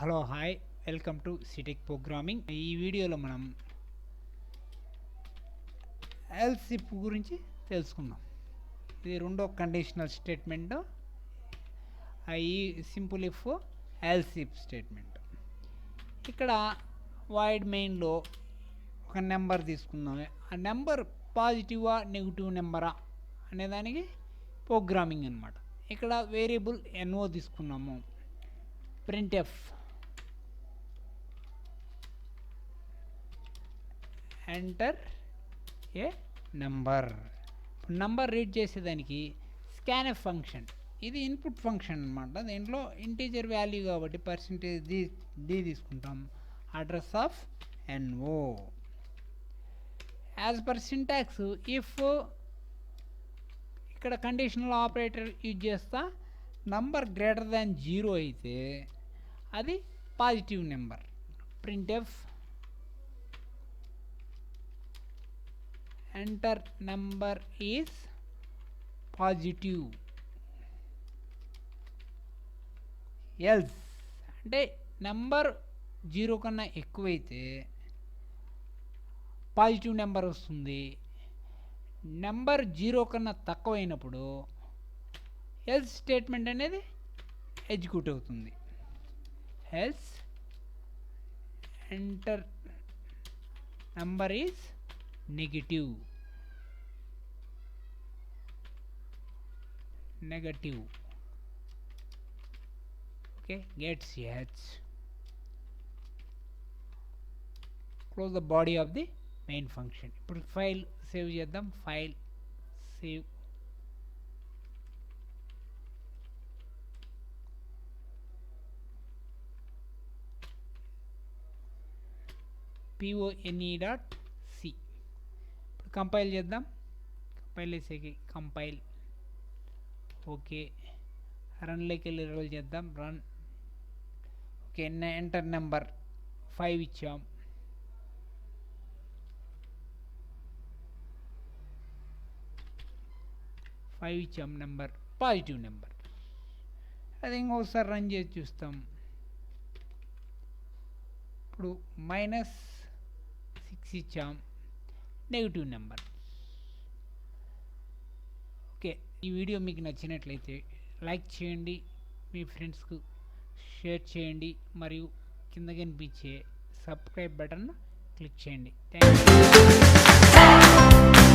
Hello hi welcome to Sitech programming. ఈ వీడియోలో మనం ఎల్స్ ఇఫ్ గురించి తెలుసుకుందాం. ఇది రెండో కండిషనల్ స్టేట్మెంట్, ఈ simple if else if statement. ఇక్కడ వాయిడ్ మెయిన్లో ఒక నెంబర్ తీసుకుందాం. ఆ నెంబర్ పాజిటివా నెగిటివ్ నెంబరా అనేదానికి ప్రోగ్రామింగ్ అనమాట. ఇక్కడ వేరియబుల్ ఎన్ఓ తీసుకున్నాము. printf enter a number. Number read చేసేదానికి స్కాన్ఎఫ్ ఫంక్షన్, ఇది ఇన్పుట్ ఫంక్షన్ అనమాట. దీంట్లో ఇంటీజర్ వాల్యూ కాబట్టి పర్సెంటేజ్ డి తీసుకుంటాం. Address of N O as per syntax. If ఇక్కడ కండిషనల్ ఆపరేటర్ యూజ్ చేస్తా. నంబర్ గ్రేటర్ దాన్ 0 అయితే అది positive number. Printf enter number is positive. Else అంటే నెంబర్ 0 కన్నా ఎక్కువైతే పాజిటివ్ నెంబర్ వస్తుంది. నెంబర్ 0 కన్నా తక్కువైనప్పుడు ఎల్స్ స్టేట్మెంట్ అనేది ఎగ్జిక్యూట్ అవుతుంది. Else enter number is negative. Okay, gets H. Close the body of the main function. ఇప్పుడు ఫైల్ సేవ్ చేద్దాం. File save. pone.c. ఇప్పుడు కంపైల్ చేద్దాం. కంపైల్ చేసేకి కంపైల్. ఓకే, రన్లోకి వెళ్ళి రోల్ చేద్దాం. రన్. ఓకే, ఎంటర్ నెంబర్ 5 ఇచ్చాం. Number positive number. అది ఇంకోసారి రన్ చేసి చూస్తాం. ఇప్పుడు -6 ఇచ్చాం, నెగిటివ్ నెంబర్. ఓకే, ఈ వీడియో మీకు నచ్చినట్లయితే లైక్ చేయండి, మీ ఫ్రెండ్స్కు షేర్ చేయండి, మరియు కింద కనిపించే సబ్స్క్రైబ్ బటన్ క్లిక్ చేయండి. Thank you.